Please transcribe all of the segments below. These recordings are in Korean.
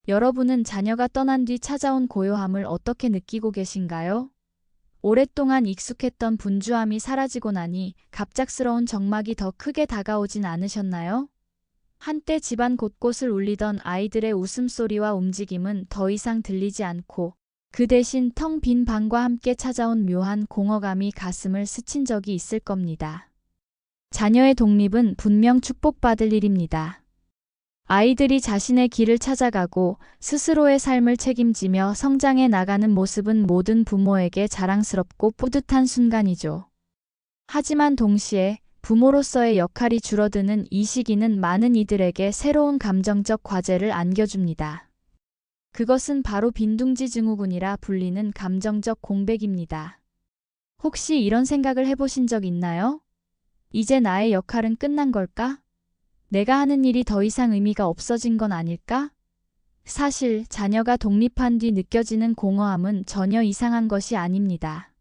여러분은 자녀가 떠난 뒤 찾아온 고요함을 어떻게 느끼고 계신가요? 오랫동안 익숙했던 분주함이 사라지고 나니 갑작스러운 적막이 더 크게 다가오진 않으셨나요? 한때 집안 곳곳을 울리던 아이들의 웃음소리와 움직임은 더 이상 들리지 않고 그 대신 텅 빈 방과 함께 찾아온 묘한 공허감이 가슴을 스친 적이 있을 겁니다. 자녀의 독립은 분명 축복받을 일입니다. 아이들이 자신의 길을 찾아가고 스스로의 삶을 책임지며 성장해 나가는 모습은 모든 부모에게 자랑스럽고 뿌듯한 순간이죠. 하지만 동시에 부모로서의 역할이 줄어드는 이 시기는 많은 이들에게 새로운 감정적 과제를 안겨줍니다. 그것은 바로 빈둥지 증후군이라 불리는 감정적 공백입니다. 혹시 이런 생각을 해보신 적 있나요? 이제 나의 역할은 끝난 걸까? 내가 하는 일이 더 이상 의미가 없어진 건 아닐까? 사실 자녀가 독립한 뒤 느껴지는 공허함은 전혀 이상한 것이 아닙니다.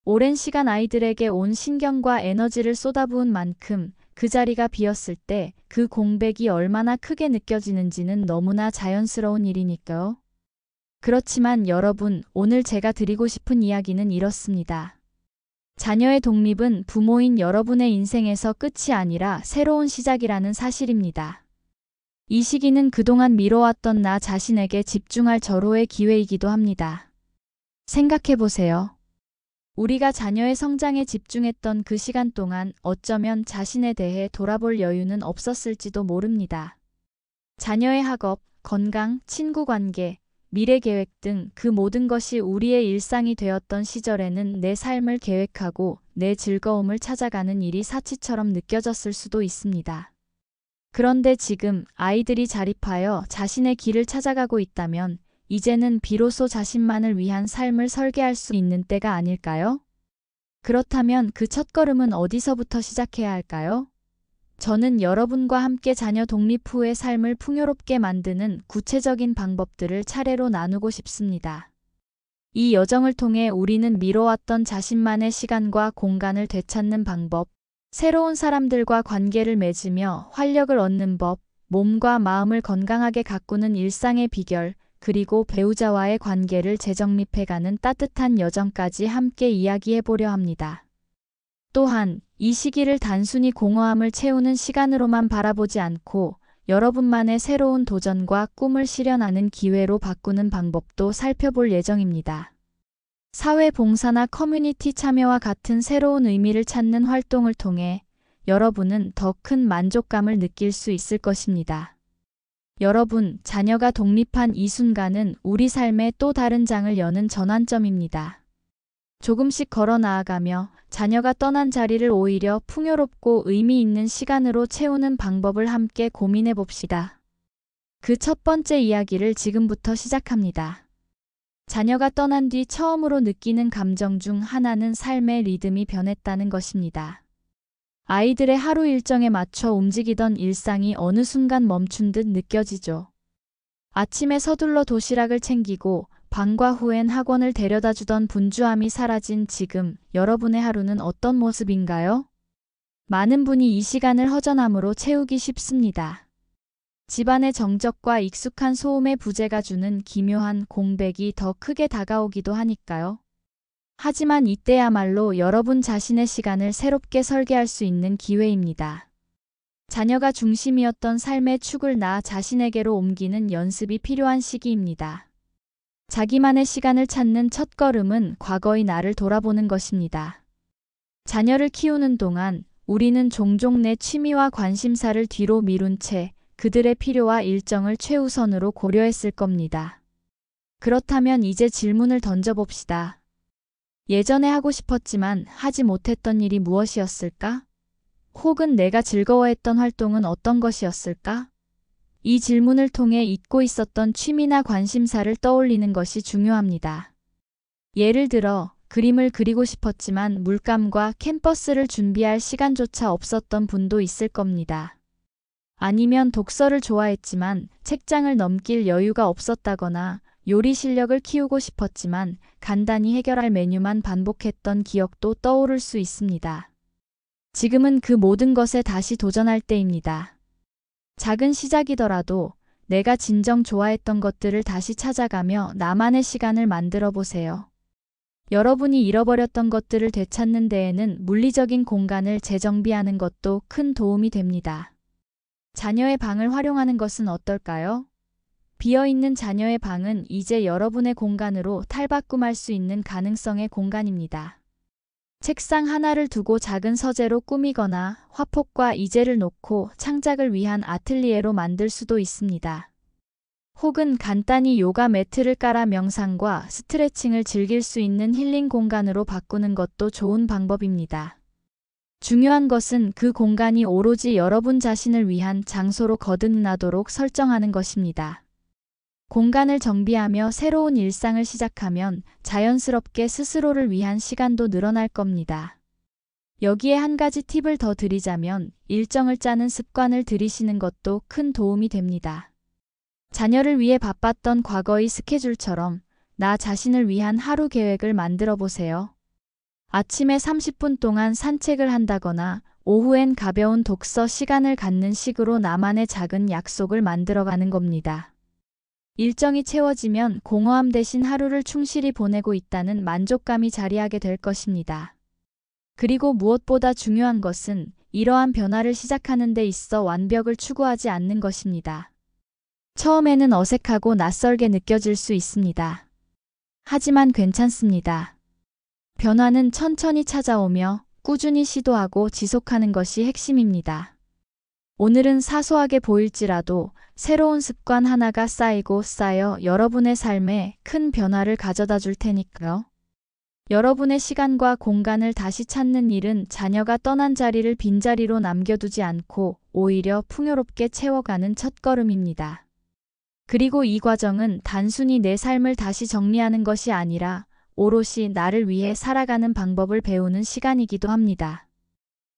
오랜 시간 아이들에게 온 신경과 에너지를 쏟아부은 만큼 그 자리가 비었을 때 그 공백이 얼마나 크게 느껴지는지는 너무나 자연스러운 일이니까요. 그렇지만 여러분, 오늘 제가 드리고 싶은 이야기는 이렇습니다. 자녀의 독립은 부모인 여러분의 인생에서 끝이 아니라 새로운 시작이라는 사실입니다. 이 시기는 그동안 미뤄왔던 나 자신에게 집중할 절호의 기회이기도 합니다. 생각해보세요. 우리가 자녀의 성장에 집중했던 그 시간 동안 어쩌면 자신에 대해 돌아볼 여유는 없었을지도 모릅니다. 자녀의 학업, 건강, 친구 관계, 미래 계획 등 그 모든 것이 우리의 일상이 되었던 시절에는 내 삶을 계획하고 내 즐거움을 찾아가는 일이 사치처럼 느껴졌을 수도 있습니다. 그런데 지금 아이들이 자립하여 자신의 길을 찾아가고 있다면 이제는 비로소 자신만을 위한 삶을 설계할 수 있는 때가 아닐까요? 그렇다면 그 첫걸음은 어디서부터 시작해야 할까요? 저는 여러분과 함께 자녀 독립 후의 삶을 풍요롭게 만드는 구체적인 방법들을 차례로 나누고 싶습니다. 이 여정을 통해 우리는 미뤄왔던 자신만의 시간과 공간을 되찾는 방법, 새로운 사람들과 관계를 맺으며 활력을 얻는 법, 몸과 마음을 건강하게 가꾸는 일상의 비결, 그리고 배우자와의 관계를 재정립해가는 따뜻한 여정까지 함께 이야기해보려 합니다. 또한 이 시기를 단순히 공허함을 채우는 시간으로만 바라보지 않고 여러분만의 새로운 도전과 꿈을 실현하는 기회로 바꾸는 방법도 살펴볼 예정입니다. 사회봉사나 커뮤니티 참여와 같은 새로운 의미를 찾는 활동을 통해 여러분은 더 큰 만족감을 느낄 수 있을 것입니다. 여러분, 자녀가 독립한 이 순간은 우리 삶의 또 다른 장을 여는 전환점입니다. 조금씩 걸어 나아가며 자녀가 떠난 자리를 오히려 풍요롭고 의미 있는 시간으로 채우는 방법을 함께 고민해 봅시다. 그 첫 번째 이야기를 지금부터 시작합니다. 자녀가 떠난 뒤 처음으로 느끼는 감정 중 하나는 삶의 리듬이 변했다는 것입니다. 아이들의 하루 일정에 맞춰 움직이던 일상이 어느 순간 멈춘 듯 느껴지죠. 아침에 서둘러 도시락을 챙기고 방과 후엔 학원을 데려다 주던 분주함이 사라진 지금 여러분의 하루는 어떤 모습인가요? 많은 분이 이 시간을 허전함으로 채우기 쉽습니다. 집안의 정적과 익숙한 소음의 부재가 주는 기묘한 공백이 더 크게 다가오기도 하니까요. 하지만 이때야말로 여러분 자신의 시간을 새롭게 설계할 수 있는 기회입니다. 자녀가 중심이었던 삶의 축을 나 자신에게로 옮기는 연습이 필요한 시기입니다. 자기만의 시간을 찾는 첫걸음은 과거의 나를 돌아보는 것입니다. 자녀를 키우는 동안 우리는 종종 내 취미와 관심사를 뒤로 미룬 채 그들의 필요와 일정을 최우선으로 고려했을 겁니다. 그렇다면 이제 질문을 던져봅시다. 예전에 하고 싶었지만 하지 못했던 일이 무엇이었을까? 혹은 내가 즐거워했던 활동은 어떤 것이었을까? 이 질문을 통해 잊고 있었던 취미나 관심사를 떠올리는 것이 중요합니다. 예를 들어, 그림을 그리고 싶었지만 물감과 캔버스를 준비할 시간조차 없었던 분도 있을 겁니다. 아니면 독서를 좋아했지만 책장을 넘길 여유가 없었다거나 요리 실력을 키우고 싶었지만 간단히 해결할 메뉴만 반복했던 기억도 떠오를 수 있습니다. 지금은 그 모든 것에 다시 도전할 때입니다. 작은 시작이더라도 내가 진정 좋아했던 것들을 다시 찾아가며 나만의 시간을 만들어 보세요. 여러분이 잃어버렸던 것들을 되찾는 데에는 물리적인 공간을 재정비하는 것도 큰 도움이 됩니다. 자녀의 방을 활용하는 것은 어떨까요? 비어있는 자녀의 방은 이제 여러분의 공간으로 탈바꿈할 수 있는 가능성의 공간입니다. 책상 하나를 두고 작은 서재로 꾸미거나 화폭과 이젤을 놓고 창작을 위한 아틀리에로 만들 수도 있습니다. 혹은 간단히 요가 매트를 깔아 명상과 스트레칭을 즐길 수 있는 힐링 공간으로 바꾸는 것도 좋은 방법입니다. 중요한 것은 그 공간이 오로지 여러분 자신을 위한 장소로 거듭나도록 설정하는 것입니다. 공간을 정비하며 새로운 일상을 시작하면 자연스럽게 스스로를 위한 시간도 늘어날 겁니다. 여기에 한 가지 팁을 더 드리자면 일정을 짜는 습관을 들이시는 것도 큰 도움이 됩니다. 자녀를 위해 바빴던 과거의 스케줄처럼 나 자신을 위한 하루 계획을 만들어 보세요. 아침에 30분 동안 산책을 한다거나 오후엔 가벼운 독서 시간을 갖는 식으로 나만의 작은 약속을 만들어가는 겁니다. 일정이 채워지면 공허함 대신 하루를 충실히 보내고 있다는 만족감이 자리하게 될 것입니다. 그리고 무엇보다 중요한 것은 이러한 변화를 시작하는 데 있어 완벽을 추구하지 않는 것입니다. 처음에는 어색하고 낯설게 느껴질 수 있습니다. 하지만 괜찮습니다. 변화는 천천히 찾아오며 꾸준히 시도하고 지속하는 것이 핵심입니다. 오늘은 사소하게 보일지라도 새로운 습관 하나가 쌓이고 쌓여 여러분의 삶에 큰 변화를 가져다 줄 테니까요. 여러분의 시간과 공간을 다시 찾는 일은 자녀가 떠난 자리를 빈자리로 남겨두지 않고 오히려 풍요롭게 채워가는 첫걸음입니다. 그리고 이 과정은 단순히 내 삶을 다시 정리하는 것이 아니라 오롯이 나를 위해 살아가는 방법을 배우는 시간이기도 합니다.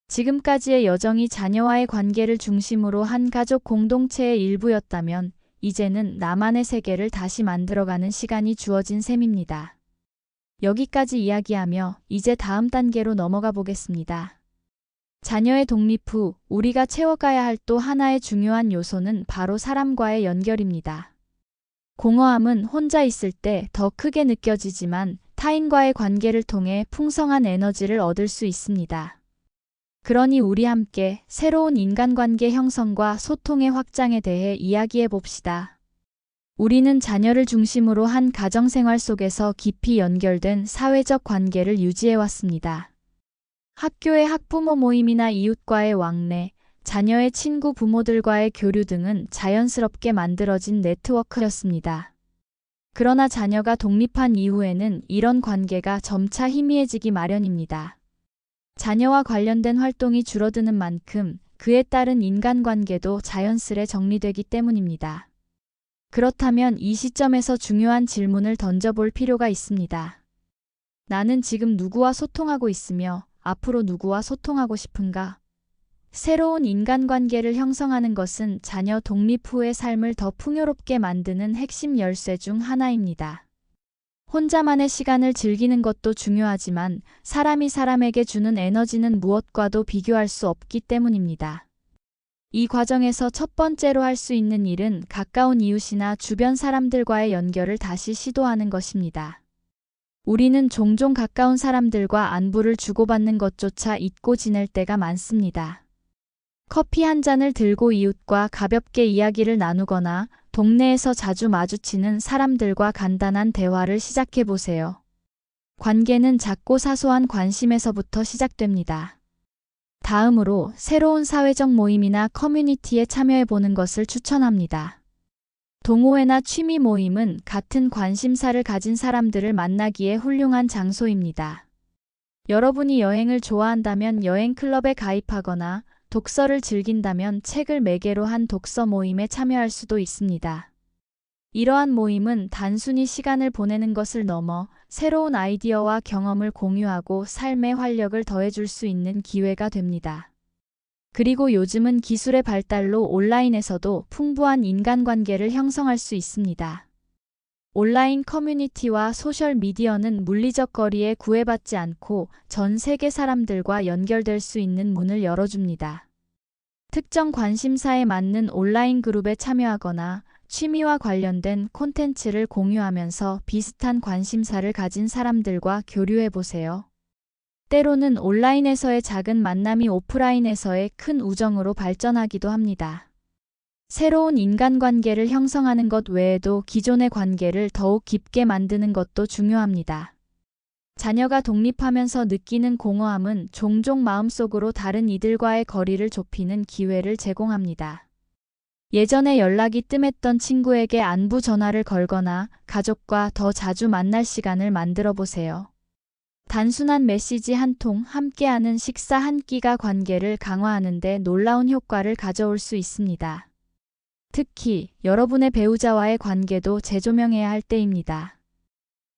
지금까지의 여정이 자녀와의 관계를 중심으로 한 가족 공동체의 일부였다면 이제는 나만의 세계를 다시 만들어가는 시간이 주어진 셈입니다. 여기까지 이야기하며 이제 다음 단계로 넘어가 보겠습니다. 자녀의 독립 후 우리가 채워가야 할 또 하나의 중요한 요소는 바로 사람과의 연결입니다. 공허함은 혼자 있을 때 더 크게 느껴지지만 타인과의 관계를 통해 풍성한 에너지를 얻을 수 있습니다. 그러니 우리 함께 새로운 인간관계 형성과 소통의 확장에 대해 이야기해 봅시다. 우리는 자녀를 중심으로 한 가정생활 속에서 깊이 연결된 사회적 관계를 유지해 왔습니다. 학교의 학부모 모임이나 이웃과의 왕래, 자녀의 친구 부모들과의 교류 등은 자연스럽게 만들어진 네트워크였습니다. 그러나 자녀가 독립한 이후에는 이런 관계가 점차 희미해지기 마련입니다. 자녀와 관련된 활동이 줄어드는 만큼 그에 따른 인간관계도 자연스레 정리되기 때문입니다. 그렇다면 이 시점에서 중요한 질문을 던져볼 필요가 있습니다. 나는 지금 누구와 소통하고 있으며 앞으로 누구와 소통하고 싶은가? 새로운 인간관계를 형성하는 것은 자녀 독립 후의 삶을 더 풍요롭게 만드는 핵심 열쇠 중 하나입니다. 혼자만의 시간을 즐기는 것도 중요하지만 사람이 사람에게 주는 에너지는 무엇과도 비교할 수 없기 때문입니다. 이 과정에서 첫 번째로 할 수 있는 일은 가까운 이웃이나 주변 사람들과의 연결을 다시 시도하는 것입니다. 우리는 종종 가까운 사람들과 안부를 주고받는 것조차 잊고 지낼 때가 많습니다. 커피 한 잔을 들고 이웃과 가볍게 이야기를 나누거나 동네에서 자주 마주치는 사람들과 간단한 대화를 시작해 보세요. 관계는 작고 사소한 관심에서부터 시작됩니다. 다음으로 새로운 사회적 모임이나 커뮤니티에 참여해 보는 것을 추천합니다. 동호회나 취미 모임은 같은 관심사를 가진 사람들을 만나기에 훌륭한 장소입니다. 여러분이 여행을 좋아한다면 여행 클럽에 가입하거나 독서를 즐긴다면 책을 매개로 한 독서 모임에 참여할 수도 있습니다. 이러한 모임은 단순히 시간을 보내는 것을 넘어 새로운 아이디어와 경험을 공유하고 삶의 활력을 더해줄 수 있는 기회가 됩니다. 그리고 요즘은 기술의 발달로 온라인에서도 풍부한 인간관계를 형성할 수 있습니다. 온라인 커뮤니티와 소셜미디어는 물리적 거리에 구애받지 않고 전 세계 사람들과 연결될 수 있는 문을 열어줍니다. 특정 관심사에 맞는 온라인 그룹에 참여하거나 취미와 관련된 콘텐츠를 공유하면서 비슷한 관심사를 가진 사람들과 교류해 보세요. 때로는 온라인에서의 작은 만남이 오프라인에서의 큰 우정으로 발전하기도 합니다. 새로운 인간관계를 형성하는 것 외에도 기존의 관계를 더욱 깊게 만드는 것도 중요합니다. 자녀가 독립하면서 느끼는 공허함은 종종 마음속으로 다른 이들과의 거리를 좁히는 기회를 제공합니다. 예전에 연락이 뜸했던 친구에게 안부 전화를 걸거나 가족과 더 자주 만날 시간을 만들어 보세요. 단순한 메시지 한 통, 함께하는 식사 한 끼가 관계를 강화하는 데 놀라운 효과를 가져올 수 있습니다. 특히 여러분의 배우자와의 관계도 재조명해야 할 때입니다.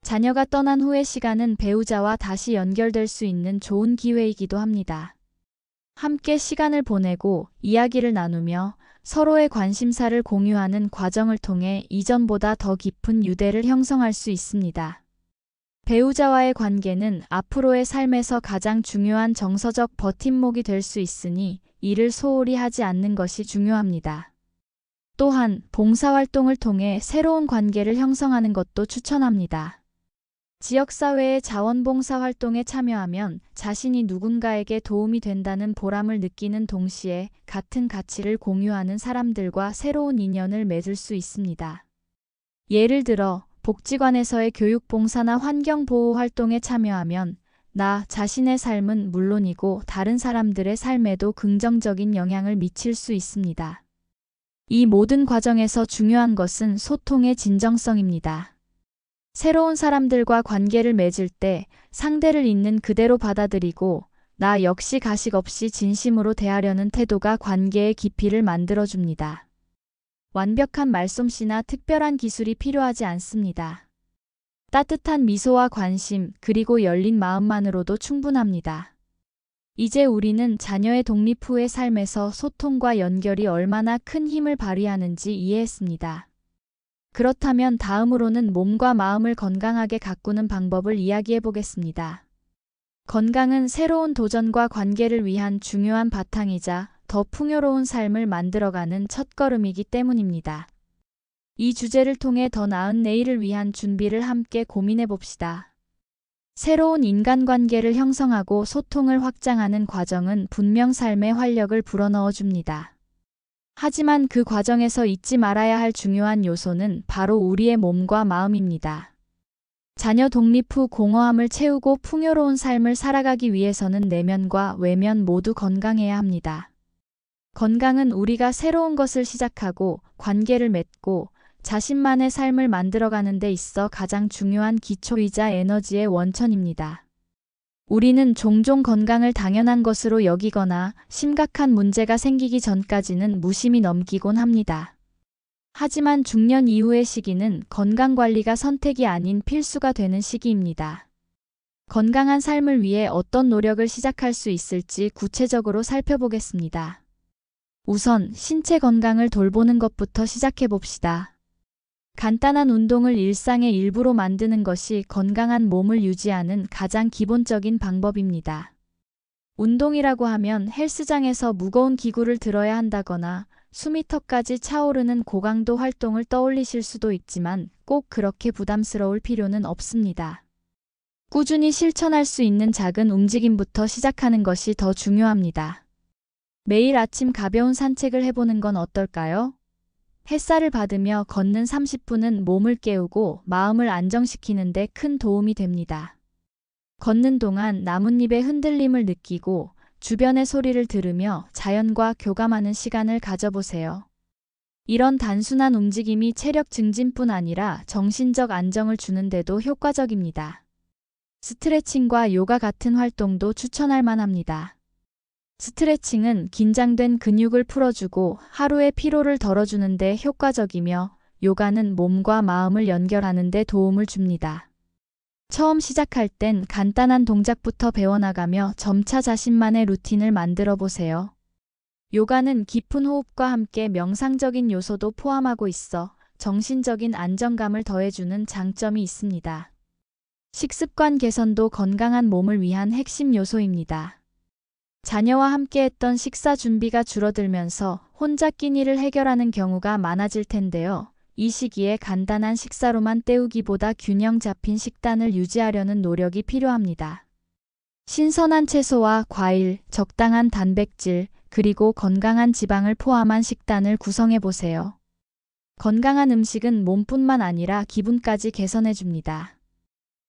자녀가 떠난 후의 시간은 배우자와 다시 연결될 수 있는 좋은 기회이기도 합니다. 함께 시간을 보내고 이야기를 나누며 서로의 관심사를 공유하는 과정을 통해 이전보다 더 깊은 유대를 형성할 수 있습니다. 배우자와의 관계는 앞으로의 삶에서 가장 중요한 정서적 버팀목이 될 수 있으니 이를 소홀히 하지 않는 것이 중요합니다. 또한 봉사활동을 통해 새로운 관계를 형성하는 것도 추천합니다. 지역사회의 자원봉사활동에 참여하면 자신이 누군가에게 도움이 된다는 보람을 느끼는 동시에 같은 가치를 공유하는 사람들과 새로운 인연을 맺을 수 있습니다. 예를 들어 복지관에서의 교육봉사나 환경보호 활동에 참여하면 나 자신의 삶은 물론이고 다른 사람들의 삶에도 긍정적인 영향을 미칠 수 있습니다. 이 모든 과정에서 중요한 것은 소통의 진정성입니다. 새로운 사람들과 관계를 맺을 때 상대를 있는 그대로 받아들이고 나 역시 가식 없이 진심으로 대하려는 태도가 관계의 깊이를 만들어줍니다. 완벽한 말솜씨나 특별한 기술이 필요하지 않습니다. 따뜻한 미소와 관심, 그리고 열린 마음만으로도 충분합니다. 이제 우리는 자녀의 독립 후의 삶에서 소통과 연결이 얼마나 큰 힘을 발휘하는지 이해했습니다. 그렇다면 다음으로는 몸과 마음을 건강하게 가꾸는 방법을 이야기해 보겠습니다. 건강은 새로운 도전과 관계를 위한 중요한 바탕이자 더 풍요로운 삶을 만들어가는 첫걸음이기 때문입니다. 이 주제를 통해 더 나은 내일을 위한 준비를 함께 고민해 봅시다. 새로운 인간관계를 형성하고 소통을 확장하는 과정은 분명 삶의 활력을 불어넣어 줍니다. 하지만 그 과정에서 잊지 말아야 할 중요한 요소는 바로 우리의 몸과 마음입니다. 자녀 독립 후 공허함을 채우고 풍요로운 삶을 살아가기 위해서는 내면과 외면 모두 건강해야 합니다. 건강은 우리가 새로운 것을 시작하고 관계를 맺고 자신만의 삶을 만들어가는 데 있어 가장 중요한 기초이자 에너지의 원천입니다. 우리는 종종 건강을 당연한 것으로 여기거나 심각한 문제가 생기기 전까지는 무심히 넘기곤 합니다. 하지만 중년 이후의 시기는 건강관리가 선택이 아닌 필수가 되는 시기입니다. 건강한 삶을 위해 어떤 노력을 시작할 수 있을지 구체적으로 살펴보겠습니다. 우선 신체 건강을 돌보는 것부터 시작해 봅시다. 간단한 운동을 일상의 일부로 만드는 것이 건강한 몸을 유지하는 가장 기본적인 방법입니다. 운동이라고 하면 헬스장에서 무거운 기구를 들어야 한다거나 수미터까지 차오르는 고강도 활동을 떠올리실 수도 있지만 꼭 그렇게 부담스러울 필요는 없습니다. 꾸준히 실천할 수 있는 작은 움직임부터 시작하는 것이 더 중요합니다. 매일 아침 가벼운 산책을 해보는 건 어떨까요? 햇살을 받으며 걷는 30분은 몸을 깨우고 마음을 안정시키는 데 큰 도움이 됩니다. 걷는 동안 나뭇잎의 흔들림을 느끼고 주변의 소리를 들으며 자연과 교감하는 시간을 가져보세요. 이런 단순한 움직임이 체력 증진뿐 아니라 정신적 안정을 주는데도 효과적입니다. 스트레칭과 요가 같은 활동도 추천할 만합니다. 스트레칭은 긴장된 근육을 풀어주고 하루의 피로를 덜어주는 데 효과적이며 요가는 몸과 마음을 연결하는 데 도움을 줍니다. 처음 시작할 땐 간단한 동작부터 배워나가며 점차 자신만의 루틴을 만들어 보세요. 요가는 깊은 호흡과 함께 명상적인 요소도 포함하고 있어 정신적인 안정감을 더해주는 장점이 있습니다. 식습관 개선도 건강한 몸을 위한 핵심 요소입니다. 자녀와 함께했던 식사 준비가 줄어들면서 혼자 끼니를 해결하는 경우가 많아질 텐데요. 이 시기에 간단한 식사로만 때우기보다 균형 잡힌 식단을 유지하려는 노력이 필요합니다. 신선한 채소와 과일, 적당한 단백질, 그리고 건강한 지방을 포함한 식단을 구성해 보세요. 건강한 음식은 몸뿐만 아니라 기분까지 개선해 줍니다.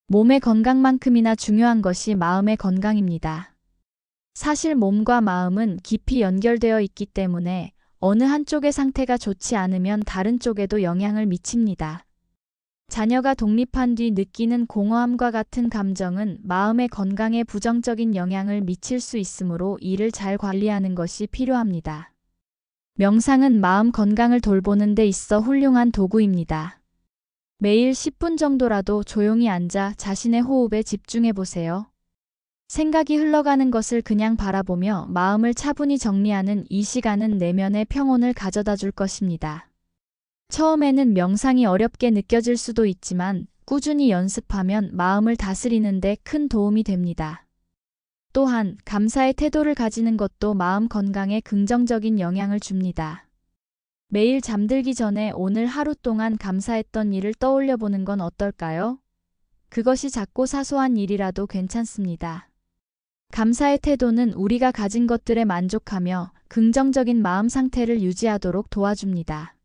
몸의 건강만큼이나 중요한 것이 마음의 건강입니다. 사실 몸과 마음은 깊이 연결되어 있기 때문에 어느 한쪽의 상태가 좋지 않으면 다른 쪽에도 영향을 미칩니다. 자녀가 독립한 뒤 느끼는 공허함과 같은 감정은 마음의 건강에 부정적인 영향을 미칠 수 있으므로 이를 잘 관리하는 것이 필요합니다. 명상은 마음 건강을 돌보는 데 있어 훌륭한 도구입니다. 매일 10분 정도라도 조용히 앉아 자신의 호흡에 집중해 보세요. 생각이 흘러가는 것을 그냥 바라보며 마음을 차분히 정리하는 이 시간은 내면의 평온을 가져다 줄 것입니다. 처음에는 명상이 어렵게 느껴질 수도 있지만 꾸준히 연습하면 마음을 다스리는 데 큰 도움이 됩니다. 또한 감사의 태도를 가지는 것도 마음 건강에 긍정적인 영향을 줍니다. 매일 잠들기 전에 오늘 하루 동안 감사했던 일을 떠올려 보는 건 어떨까요? 그것이 작고 사소한 일이라도 괜찮습니다. 감사의 태도는 우리가 가진 것들에 만족하며 긍정적인 마음 상태를 유지하도록 도와줍니다.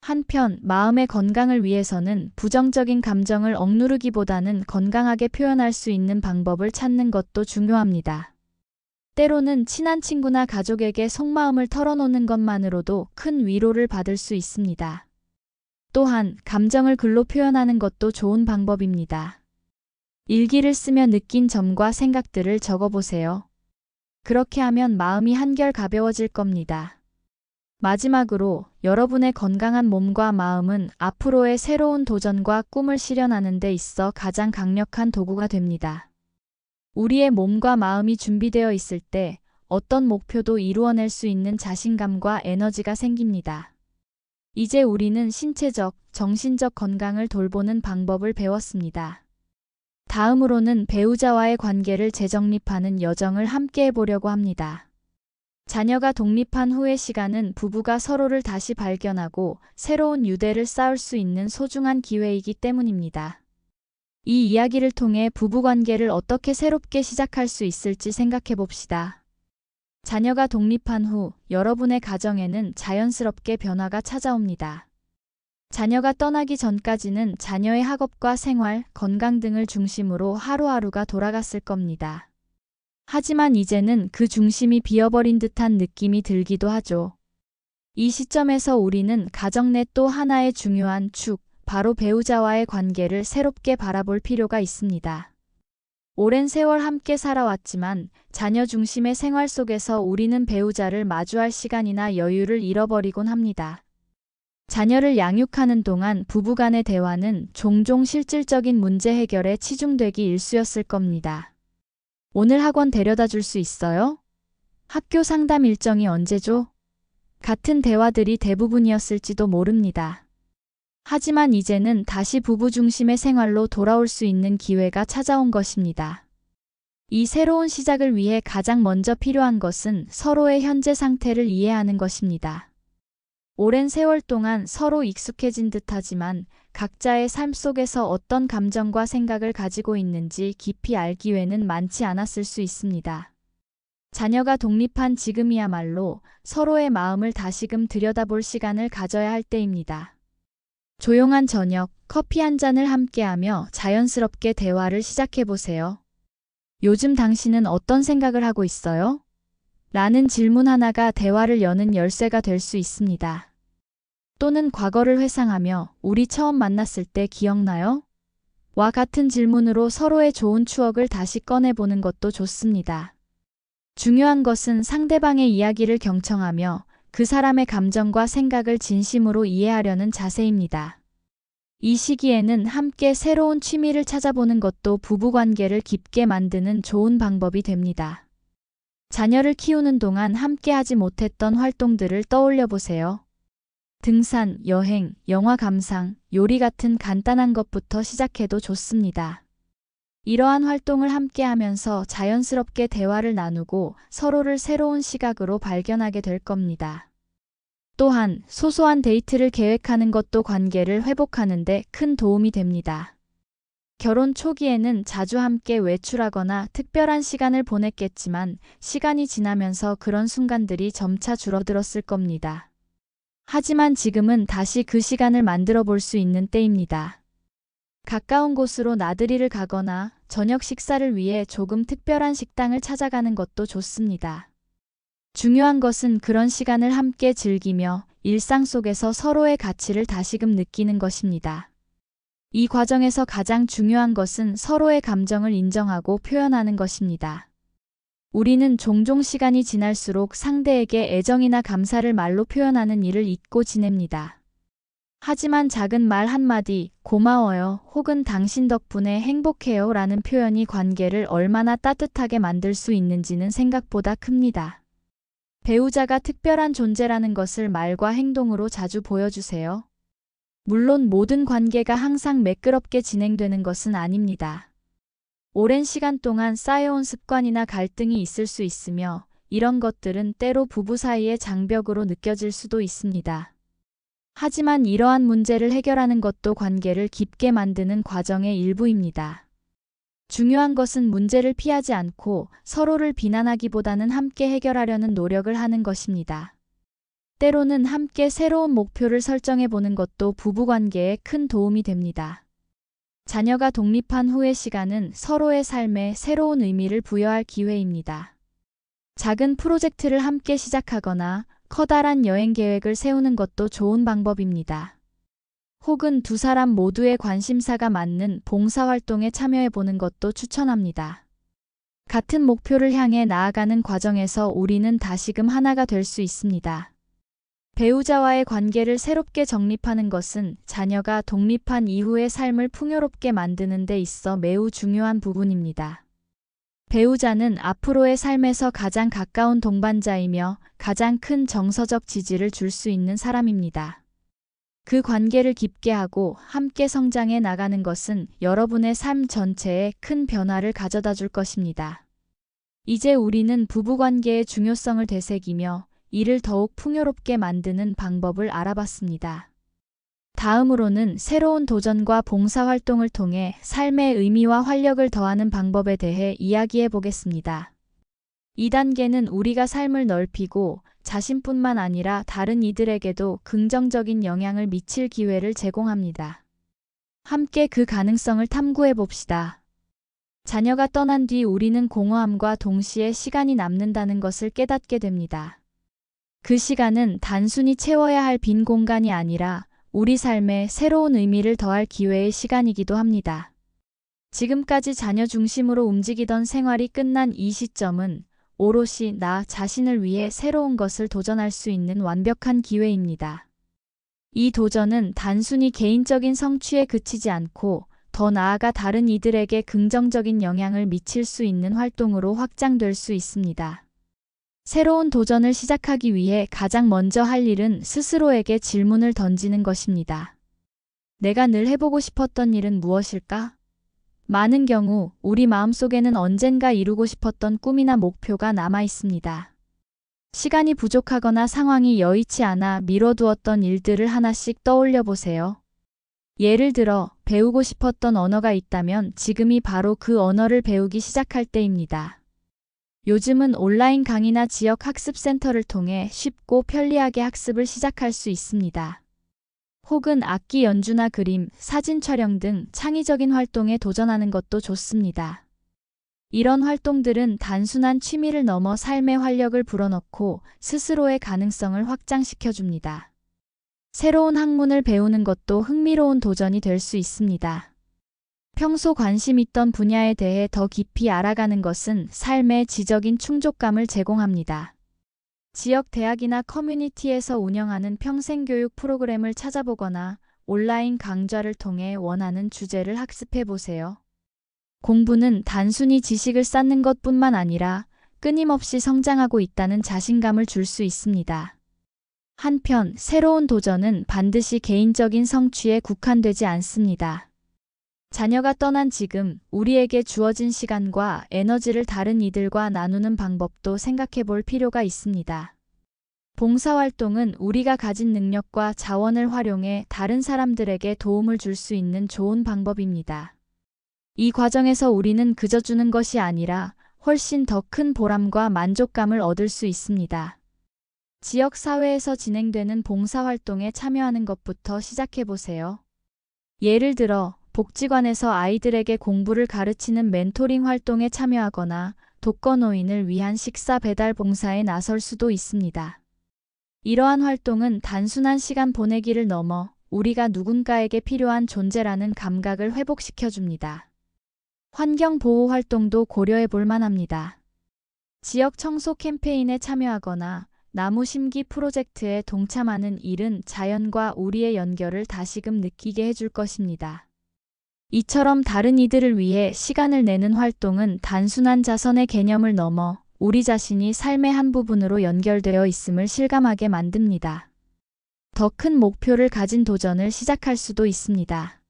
한편 마음의 건강을 위해서는 부정적인 감정을 억누르기보다는 건강하게 표현할 수 있는 방법을 찾는 것도 중요합니다. 때로는 친한 친구나 가족에게 속마음을 털어놓는 것만으로도 큰 위로를 받을 수 있습니다. 또한 감정을 글로 표현하는 것도 좋은 방법입니다. 일기를 쓰며 느낀 점과 생각들을 적어보세요. 그렇게 하면 마음이 한결 가벼워질 겁니다. 마지막으로 여러분의 건강한 몸과 마음은 앞으로의 새로운 도전과 꿈을 실현하는 데 있어 가장 강력한 도구가 됩니다. 우리의 몸과 마음이 준비되어 있을 때 어떤 목표도 이루어낼 수 있는 자신감과 에너지가 생깁니다. 이제 우리는 신체적, 정신적 건강을 돌보는 방법을 배웠습니다. 다음으로는 배우자와의 관계를 재정립하는 여정을 함께 해보려고 합니다. 자녀가 독립한 후의 시간은 부부가 서로를 다시 발견하고 새로운 유대를 쌓을 수 있는 소중한 기회이기 때문입니다. 이 이야기를 통해 부부관계를 어떻게 새롭게 시작할 수 있을지 생각해 봅시다. 자녀가 독립한 후 여러분의 가정에는 자연스럽게 변화가 찾아옵니다. 자녀가 떠나기 전까지는 자녀의 학업과 생활, 건강 등을 중심으로 하루하루가 돌아갔을 겁니다. 하지만 이제는 그 중심이 비어버린 듯한 느낌이 들기도 하죠. 이 시점에서 우리는 가정 내 또 하나의 중요한 축, 바로 배우자와의 관계를 새롭게 바라볼 필요가 있습니다. 오랜 세월 함께 살아왔지만 자녀 중심의 생활 속에서 우리는 배우자를 마주할 시간이나 여유를 잃어버리곤 합니다. 자녀를 양육하는 동안 부부간의 대화는 종종 실질적인 문제 해결에 치중되기 일쑤였을 겁니다. 오늘 학원 데려다 줄 수 있어요? 학교 상담 일정이 언제죠? 같은 대화들이 대부분이었을지도 모릅니다. 하지만 이제는 다시 부부 중심의 생활로 돌아올 수 있는 기회가 찾아온 것입니다. 이 새로운 시작을 위해 가장 먼저 필요한 것은 서로의 현재 상태를 이해하는 것입니다. 오랜 세월 동안 서로 익숙해진 듯하지만 각자의 삶 속에서 어떤 감정과 생각을 가지고 있는지 깊이 알 기회는 많지 않았을 수 있습니다. 자녀가 독립한 지금이야말로 서로의 마음을 다시금 들여다볼 시간을 가져야 할 때입니다. 조용한 저녁, 커피 한 잔을 함께하며 자연스럽게 대화를 시작해보세요. 요즘 당신은 어떤 생각을 하고 있어요? 라는 질문 하나가 대화를 여는 열쇠가 될 수 있습니다. 또는 과거를 회상하며 우리 처음 만났을 때 기억나요? 와 같은 질문으로 서로의 좋은 추억을 다시 꺼내보는 것도 좋습니다. 중요한 것은 상대방의 이야기를 경청하며 그 사람의 감정과 생각을 진심으로 이해하려는 자세입니다. 이 시기에는 함께 새로운 취미를 찾아보는 것도 부부관계를 깊게 만드는 좋은 방법이 됩니다. 자녀를 키우는 동안 함께 하지 못했던 활동들을 떠올려 보세요. 등산, 여행, 영화 감상, 요리 같은 간단한 것부터 시작해도 좋습니다. 이러한 활동을 함께 하면서 자연스럽게 대화를 나누고 서로를 새로운 시각으로 발견하게 될 겁니다. 또한 소소한 데이트를 계획하는 것도 관계를 회복하는 데 큰 도움이 됩니다. 결혼 초기에는 자주 함께 외출하거나 특별한 시간을 보냈겠지만 시간이 지나면서 그런 순간들이 점차 줄어들었을 겁니다. 하지만 지금은 다시 그 시간을 만들어 볼 수 있는 때입니다. 가까운 곳으로 나들이를 가거나 저녁 식사를 위해 조금 특별한 식당을 찾아가는 것도 좋습니다. 중요한 것은 그런 시간을 함께 즐기며 일상 속에서 서로의 가치를 다시금 느끼는 것입니다. 이 과정에서 가장 중요한 것은 서로의 감정을 인정하고 표현하는 것입니다. 우리는 종종 시간이 지날수록 상대에게 애정이나 감사를 말로 표현하는 일을 잊고 지냅니다. 하지만 작은 말 한마디, 고마워요, 혹은 당신 덕분에 행복해요 라는 표현이 관계를 얼마나 따뜻하게 만들 수 있는지는 생각보다 큽니다. 배우자가 특별한 존재라는 것을 말과 행동으로 자주 보여주세요. 물론 모든 관계가 항상 매끄럽게 진행되는 것은 아닙니다. 오랜 시간 동안 쌓여온 습관이나 갈등이 있을 수 있으며 이런 것들은 때로 부부 사이의 장벽으로 느껴질 수도 있습니다. 하지만 이러한 문제를 해결하는 것도 관계를 깊게 만드는 과정의 일부입니다. 중요한 것은 문제를 피하지 않고 서로를 비난하기보다는 함께 해결하려는 노력을 하는 것입니다. 때로는 함께 새로운 목표를 설정해 보는 것도 부부관계에 큰 도움이 됩니다. 자녀가 독립한 후의 시간은 서로의 삶에 새로운 의미를 부여할 기회입니다. 작은 프로젝트를 함께 시작하거나 커다란 여행 계획을 세우는 것도 좋은 방법입니다. 혹은 두 사람 모두의 관심사가 맞는 봉사활동에 참여해보는 것도 추천합니다. 같은 목표를 향해 나아가는 과정에서 우리는 다시금 하나가 될 수 있습니다. 배우자와의 관계를 새롭게 정립하는 것은 자녀가 독립한 이후의 삶을 풍요롭게 만드는 데 있어 매우 중요한 부분입니다. 배우자는 앞으로의 삶에서 가장 가까운 동반자이며 가장 큰 정서적 지지를 줄 수 있는 사람입니다. 그 관계를 깊게 하고 함께 성장해 나가는 것은 여러분의 삶 전체에 큰 변화를 가져다 줄 것입니다. 이제 우리는 부부관계의 중요성을 되새기며 이를 더욱 풍요롭게 만드는 방법을 알아봤습니다. 다음으로는 새로운 도전과 봉사활동을 통해 삶의 의미와 활력을 더하는 방법에 대해 이야기해 보겠습니다. 이 단계는 우리가 삶을 넓히고 자신뿐만 아니라 다른 이들에게도 긍정적인 영향을 미칠 기회를 제공합니다. 함께 그 가능성을 탐구해 봅시다. 자녀가 떠난 뒤 우리는 공허함과 동시에 시간이 남는다는 것을 깨닫게 됩니다. 그 시간은 단순히 채워야 할 빈 공간이 아니라 우리 삶에 새로운 의미를 더할 기회의 시간이기도 합니다. 지금까지 자녀 중심으로 움직이던 생활이 끝난 이 시점은 오롯이 나 자신을 위해 새로운 것을 도전할 수 있는 완벽한 기회입니다. 이 도전은 단순히 개인적인 성취에 그치지 않고 더 나아가 다른 이들에게 긍정적인 영향을 미칠 수 있는 활동으로 확장될 수 있습니다. 새로운 도전을 시작하기 위해 가장 먼저 할 일은 스스로에게 질문을 던지는 것입니다. 내가 늘 해보고 싶었던 일은 무엇일까? 많은 경우 우리 마음속에는 언젠가 이루고 싶었던 꿈이나 목표가 남아 있습니다. 시간이 부족하거나 상황이 여의치 않아 미뤄두었던 일들을 하나씩 떠올려 보세요. 예를 들어 배우고 싶었던 언어가 있다면 지금이 바로 그 언어를 배우기 시작할 때입니다. 요즘은 온라인 강의나 지역 학습센터를 통해 쉽고 편리하게 학습을 시작할 수 있습니다. 혹은 악기 연주나 그림, 사진 촬영 등 창의적인 활동에 도전하는 것도 좋습니다. 이런 활동들은 단순한 취미를 넘어 삶의 활력을 불어넣고 스스로의 가능성을 확장시켜줍니다. 새로운 학문을 배우는 것도 흥미로운 도전이 될 수 있습니다. 평소 관심 있던 분야에 대해 더 깊이 알아가는 것은 삶의 지적인 충족감을 제공합니다. 지역 대학이나 커뮤니티에서 운영하는 평생교육 프로그램을 찾아보거나 온라인 강좌를 통해 원하는 주제를 학습해 보세요. 공부는 단순히 지식을 쌓는 것뿐만 아니라 끊임없이 성장하고 있다는 자신감을 줄 수 있습니다. 한편 새로운 도전은 반드시 개인적인 성취에 국한되지 않습니다. 자녀가 떠난 지금 우리에게 주어진 시간과 에너지를 다른 이들과 나누는 방법도 생각해 볼 필요가 있습니다. 봉사활동은 우리가 가진 능력과 자원을 활용해 다른 사람들에게 도움을 줄 수 있는 좋은 방법입니다. 이 과정에서 우리는 그저 주는 것이 아니라 훨씬 더 큰 보람과 만족감을 얻을 수 있습니다. 지역 사회에서 진행되는 봉사활동에 참여하는 것부터 시작해 보세요. 예를 들어, 복지관에서 아이들에게 공부를 가르치는 멘토링 활동에 참여하거나 독거노인을 위한 식사 배달 봉사에 나설 수도 있습니다. 이러한 활동은 단순한 시간 보내기를 넘어 우리가 누군가에게 필요한 존재라는 감각을 회복시켜 줍니다. 환경보호 활동도 고려해 볼 만합니다. 지역 청소 캠페인에 참여하거나 나무 심기 프로젝트에 동참하는 일은 자연과 우리의 연결을 다시금 느끼게 해줄 것입니다. 이처럼 다른 이들을 위해 시간을 내는 활동은 단순한 자선의 개념을 넘어 우리 자신이 삶의 한 부분으로 연결되어 있음을 실감하게 만듭니다. 더 큰 목표를 가진 도전을 시작할 수도 있습니다.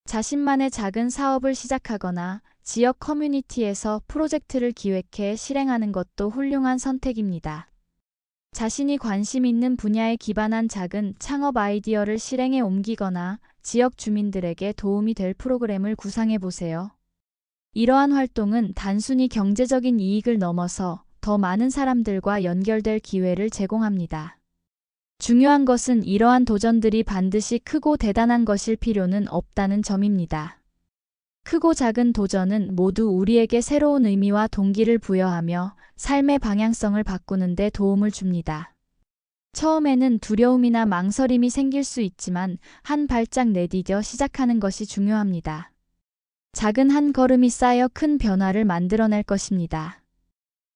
자신만의 작은 사업을 시작하거나 지역 커뮤니티에서 프로젝트를 기획해 실행하는 것도 훌륭한 선택입니다. 자신이 관심 있는 분야에 기반한 작은 창업 아이디어를 실행에 옮기거나 지역 주민들에게 도움이 될 프로그램을 구상해 보세요. 이러한 활동은 단순히 경제적인 이익을 넘어서 더 많은 사람들과 연결될 기회를 제공합니다. 중요한 것은 이러한 도전들이 반드시 크고 대단한 것일 필요는 없다는 점입니다. 크고 작은 도전은 모두 우리에게 새로운 의미와 동기를 부여하며 삶의 방향성을 바꾸는 데 도움을 줍니다. 처음에는 두려움이나 망설임이 생길 수 있지만 한 발짝 내디뎌 시작하는 것이 중요합니다. 작은 한 걸음이 쌓여 큰 변화를 만들어낼 것입니다.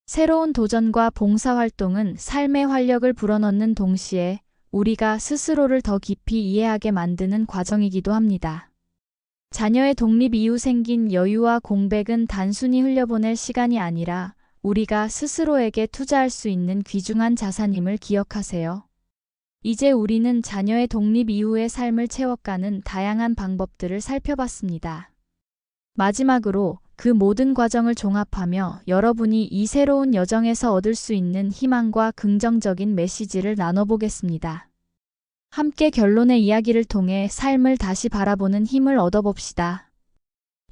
새로운 도전과 봉사활동은 삶의 활력을 불어넣는 동시에 우리가 스스로를 더 깊이 이해하게 만드는 과정이기도 합니다. 자녀의 독립 이후 생긴 여유와 공백은 단순히 흘려보낼 시간이 아니라 우리가 스스로에게 투자할 수 있는 귀중한 자산임을 기억하세요. 이제 우리는 자녀의 독립 이후의 삶을 채워가는 다양한 방법들을 살펴봤습니다. 마지막으로 그 모든 과정을 종합하며 여러분이 이 새로운 여정에서 얻을 수 있는 희망과 긍정적인 메시지를 나눠보겠습니다. 함께 결론의 이야기를 통해 삶을 다시 바라보는 힘을 얻어봅시다.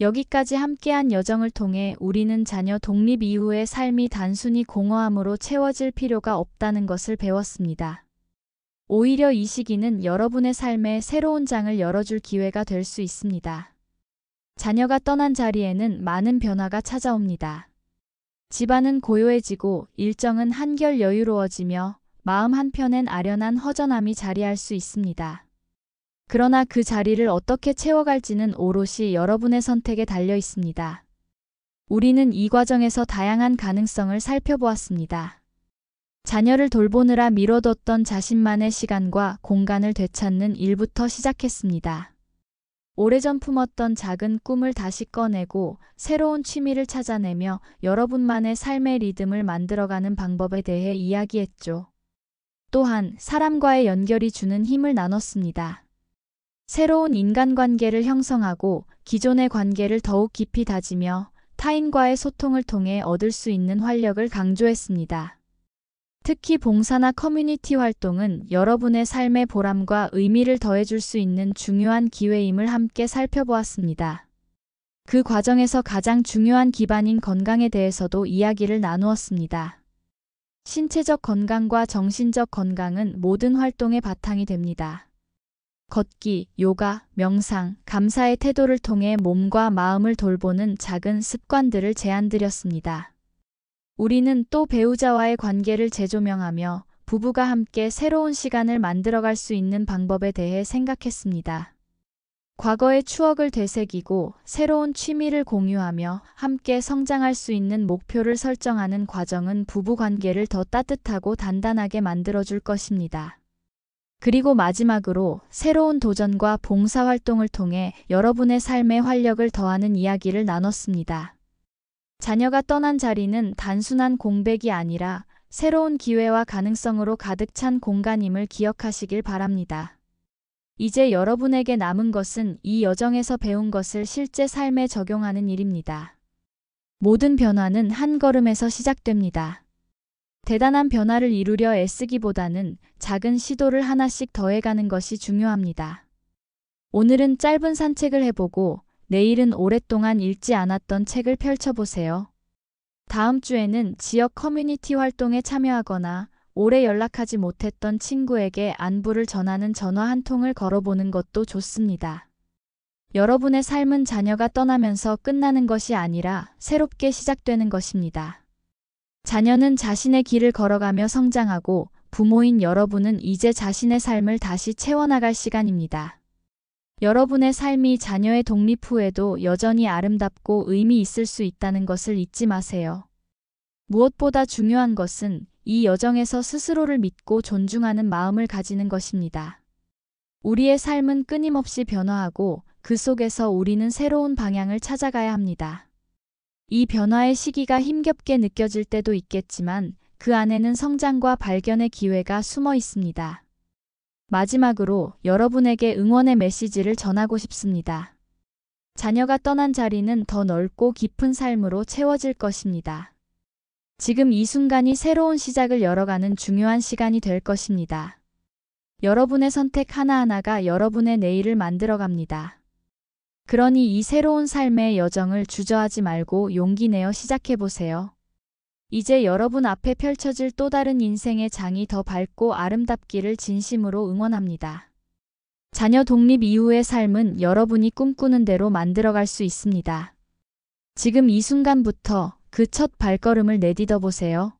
여기까지 함께한 여정을 통해 우리는 자녀 독립 이후의 삶이 단순히 공허함으로 채워질 필요가 없다는 것을 배웠습니다. 오히려 이 시기는 여러분의 삶에 새로운 장을 열어줄 기회가 될 수 있습니다. 자녀가 떠난 자리에는 많은 변화가 찾아옵니다. 집안은 고요해지고 일정은 한결 여유로워지며 마음 한편엔 아련한 허전함이 자리할 수 있습니다. 그러나 그 자리를 어떻게 채워갈지는 오롯이 여러분의 선택에 달려 있습니다. 우리는 이 과정에서 다양한 가능성을 살펴보았습니다. 자녀를 돌보느라 미뤄뒀던 자신만의 시간과 공간을 되찾는 일부터 시작했습니다. 오래전 품었던 작은 꿈을 다시 꺼내고 새로운 취미를 찾아내며 여러분만의 삶의 리듬을 만들어가는 방법에 대해 이야기했죠. 또한 사람과의 연결이 주는 힘을 나눴습니다. 새로운 인간관계를 형성하고 기존의 관계를 더욱 깊이 다지며 타인과의 소통을 통해 얻을 수 있는 활력을 강조했습니다. 특히 봉사나 커뮤니티 활동은 여러분의 삶의 보람과 의미를 더해줄 수 있는 중요한 기회임을 함께 살펴보았습니다. 그 과정에서 가장 중요한 기반인 건강에 대해서도 이야기를 나누었습니다. 신체적 건강과 정신적 건강은 모든 활동의 바탕이 됩니다. 걷기, 요가, 명상, 감사의 태도를 통해 몸과 마음을 돌보는 작은 습관들을 제안드렸습니다. 우리는 또 배우자와의 관계를 재조명하며 부부가 함께 새로운 시간을 만들어갈 수 있는 방법에 대해 생각했습니다. 과거의 추억을 되새기고 새로운 취미를 공유하며 함께 성장할 수 있는 목표를 설정하는 과정은 부부 관계를 더 따뜻하고 단단하게 만들어줄 것입니다. 그리고 마지막으로 새로운 도전과 봉사활동을 통해 여러분의 삶에 활력을 더하는 이야기를 나눴습니다. 자녀가 떠난 자리는 단순한 공백이 아니라 새로운 기회와 가능성으로 가득 찬 공간임을 기억하시길 바랍니다. 이제 여러분에게 남은 것은 이 여정에서 배운 것을 실제 삶에 적용하는 일입니다. 모든 변화는 한 걸음에서 시작됩니다. 대단한 변화를 이루려 애쓰기보다는 작은 시도를 하나씩 더해가는 것이 중요합니다. 오늘은 짧은 산책을 해보고 내일은 오랫동안 읽지 않았던 책을 펼쳐보세요. 다음 주에는 지역 커뮤니티 활동에 참여하거나 오래 연락하지 못했던 친구에게 안부를 전하는 전화 한 통을 걸어보는 것도 좋습니다. 여러분의 삶은 자녀가 떠나면서 끝나는 것이 아니라 새롭게 시작되는 것입니다. 자녀는 자신의 길을 걸어가며 성장하고 부모인 여러분은 이제 자신의 삶을 다시 채워나갈 시간입니다. 여러분의 삶이 자녀의 독립 후에도 여전히 아름답고 의미 있을 수 있다는 것을 잊지 마세요. 무엇보다 중요한 것은 이 여정에서 스스로를 믿고 존중하는 마음을 가지는 것입니다. 우리의 삶은 끊임없이 변화하고 그 속에서 우리는 새로운 방향을 찾아가야 합니다. 이 변화의 시기가 힘겹게 느껴질 때도 있겠지만 그 안에는 성장과 발견의 기회가 숨어 있습니다. 마지막으로 여러분에게 응원의 메시지를 전하고 싶습니다. 자녀가 떠난 자리는 더 넓고 깊은 삶으로 채워질 것입니다. 지금 이 순간이 새로운 시작을 열어가는 중요한 시간이 될 것입니다. 여러분의 선택 하나하나가 여러분의 내일을 만들어갑니다. 그러니 이 새로운 삶의 여정을 주저하지 말고 용기 내어 시작해보세요. 이제 여러분 앞에 펼쳐질 또 다른 인생의 장이 더 밝고 아름답기를 진심으로 응원합니다. 자녀 독립 이후의 삶은 여러분이 꿈꾸는 대로 만들어갈 수 있습니다. 지금 이 순간부터 그 첫 발걸음을 내딛어 보세요.